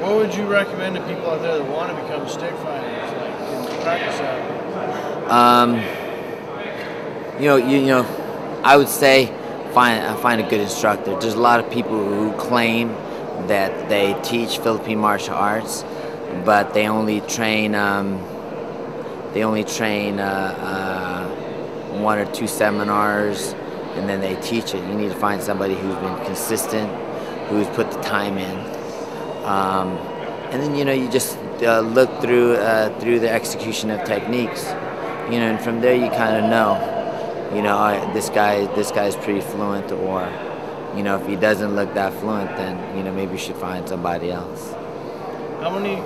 What would you recommend to people out there that want to become stick fighters, like practice that? I would say find a good instructor. There's a lot of people who claim that they teach Philippine martial arts, but they only train one or two seminars, and then they teach it. You need to find somebody who's been consistent, who's put the time in, and then you just look through the execution of techniques, and from there you kind of know. This guy's pretty fluent, or if he doesn't look that fluent, then maybe you should find somebody else. How many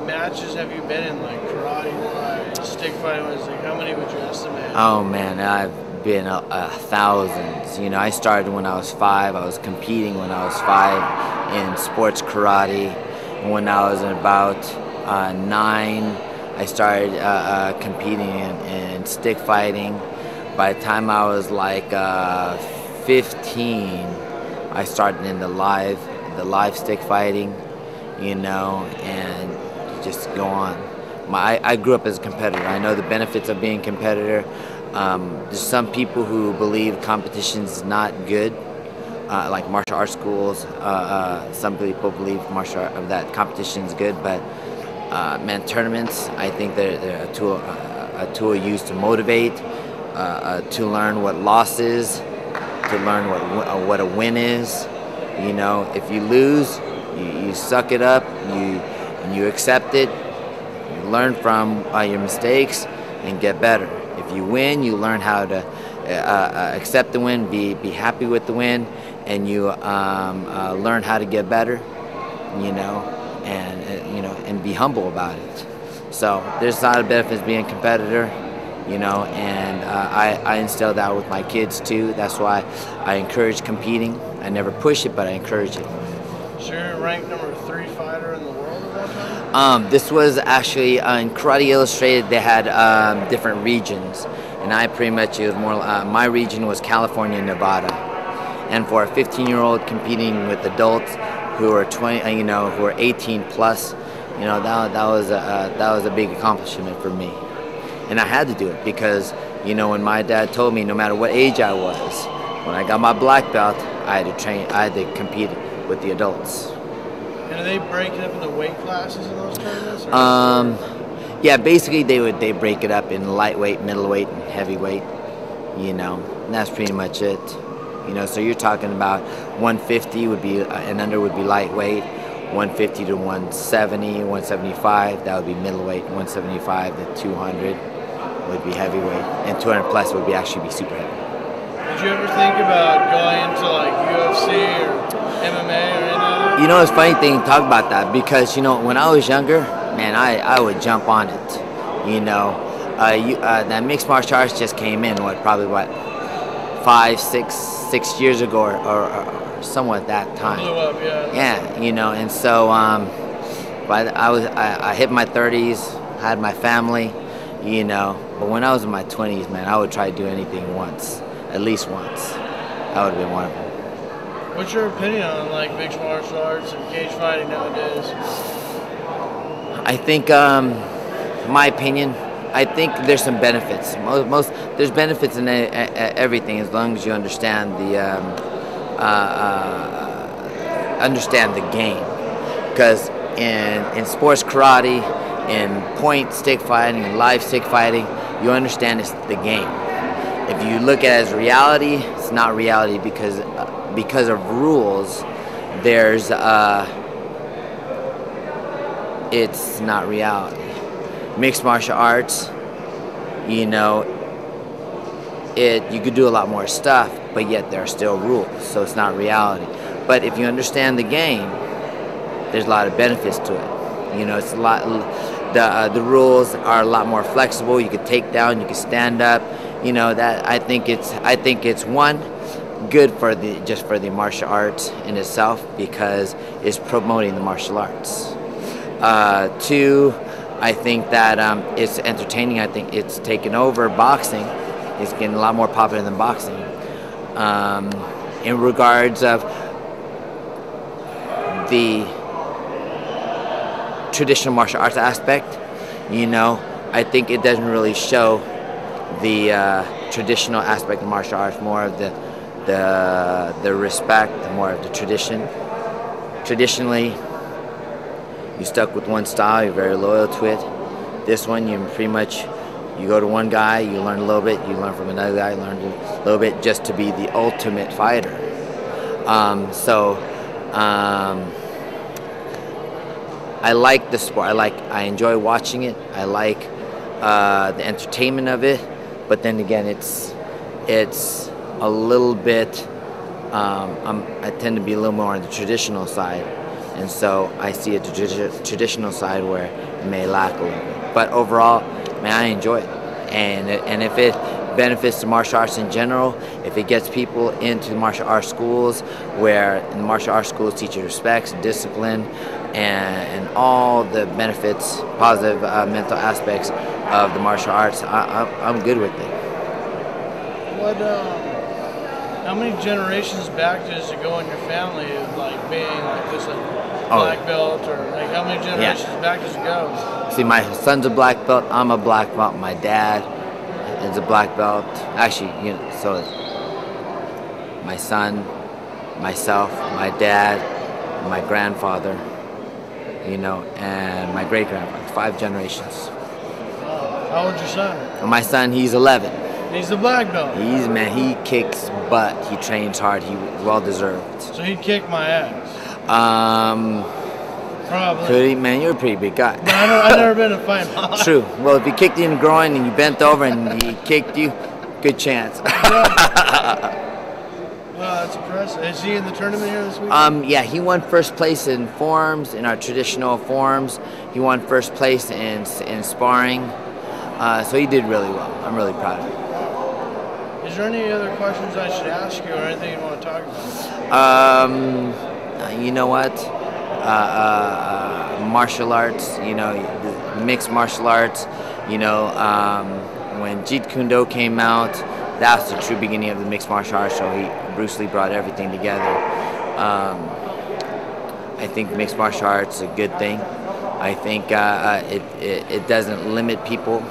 matches have you been in, like karate-wise, stick fighting-wise? Like, how many would you estimate? Oh man, I've been thousands. I started when I was 5. I was competing when I was 5 in sports karate. When I was about 9, I started competing in stick fighting. By the time I was like 15, I started in the live stick fighting, and just go on. I grew up as a competitor. I know the benefits of being a competitor. There's some people who believe competition's not good, like martial arts schools. Some people believe that competition's good, but tournaments, I think they're a tool used to motivate. To learn what loss is, to learn what a win is. If you lose, you suck it up, you accept it, you learn from your mistakes and get better. If you win, you learn how to accept the win, be happy with the win, and you learn how to get better, and be humble about it. So there's a lot of benefits being a competitor. And I instill that with my kids too. That's why I encourage competing. I never push it, but I encourage it. So you're ranked number 3 fighter in the world at that time? This was actually in Karate Illustrated. They had different regions, and I pretty much, it was more. My region was California and Nevada, and for a 15-year-old competing with adults who are 20, who are 18 plus, that was a big accomplishment for me. And I had to do it because, when my dad told me no matter what age I was, when I got my black belt, I had to compete with the adults. And are they breaking up into weight classes in those tournaments? Yeah, basically they break it up in lightweight, middleweight, and heavyweight, and that's pretty much it. So you're talking about 150 would be, and under would be lightweight, 150 to 170, 175, that would be middleweight, 175 to 200 would be heavyweight, and 200 plus would actually be super heavy. Did you ever think about going into like UFC or MMA or anything? It's a funny thing to talk about that because, when I was younger, man, I would jump on it. That mixed martial arts just came in, probably 5, 6 years ago or somewhat that time. Blew up, yeah. Yeah, and so I hit my 30s, had my family, but when I was in my 20s, man, I would try to do anything once, at least once. That would have been wonderful. What's your opinion on like mixed martial arts and cage fighting nowadays? I think, my opinion, I think there's some benefits. There's benefits in everything as long as you understand the game. Because in sports karate, in point stick fighting, and live stick fighting, you understand it's the game. If you look at it as reality, it's not reality because of rules. It's not reality. Mixed martial arts, you could do a lot more stuff, but yet there are still rules, so it's not reality. But if you understand the game, there's a lot of benefits to it. It's a lot. The rules are a lot more flexible. You could take down, you could stand up. That I think it's one, good for the martial arts in itself because it's promoting the martial arts. 2, I think that it's entertaining. I think it's taken over boxing. It's getting a lot more popular than boxing. In regards of the traditional martial arts aspect. You know, I think it doesn't really show the traditional aspect of martial arts, more of the respect, more of the tradition. Traditionally, you stuck with one style, you're very loyal to it. This one, you pretty much, you go to one guy, you learn a little bit, you learn from another guy, you learn a little bit, just to be the ultimate fighter. I like the sport. I enjoy watching it. I like the entertainment of it. But then again, it's a little bit. I tend to be a little more on the traditional side, and so I see a traditional side where it may lack a little bit. But overall, man, I enjoy it, and if it benefits the martial arts in general, if it gets people into martial arts schools, where in the martial arts schools teach you respect, discipline, and all the benefits, positive mental aspects of the martial arts, I'm good with it. How many generations back does it go in your family of like being like this, like black belt, or like how many generations back does it go? See, my son's a black belt. I'm a black belt. My dad is a black belt. Actually, you know, so my son, myself, my dad, my grandfather, you know, and my great-grandfather. 5 generations. How old's your son? My son, he's 11. He's the black belt. He kicks butt. He trains hard. He well deserved. So he'd kick my ass. Probably. Probably. Man, you're a pretty big guy. But I've never been in a fight. True. Well, if he kicked you in the groin and you bent over and he kicked you, good chance. Wow, that's impressive. Is he in the tournament here this week? Yeah, he won first place in forms, in our traditional forms. He won first place in sparring. So he did really well. I'm really proud of him. Is there any other questions I should ask you or anything you want to talk about? You know what? Martial arts, you know, mixed martial arts, you know, when Jeet Kune Do came out, that's the true beginning of the mixed martial arts. So Bruce Lee brought everything together. I think mixed martial arts is a good thing. I think it doesn't limit people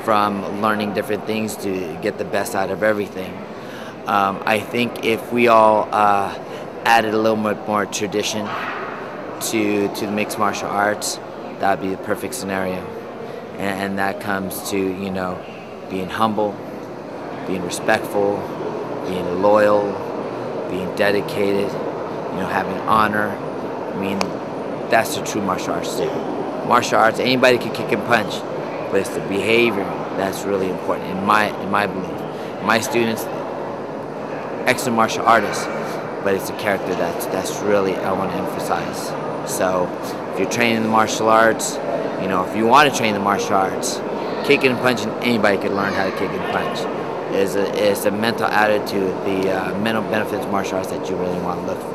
from learning different things to get the best out of everything. I think if we all added a little bit more tradition to the mixed martial arts, that'd be the perfect scenario. And that comes to, you know, being humble, being respectful, being loyal, being dedicated, you know, having honor. I mean, that's the true martial arts too. Martial arts, anybody can kick and punch, but it's the behavior that's really important in my belief. My students, excellent martial artists, but it's the character that's really I want to emphasize. So if you're training the martial arts, you know, if you want to train the martial arts, kicking and punching, anybody can learn how to kick and punch. It's a mental attitude, the mental benefits of martial arts that you really want to look for.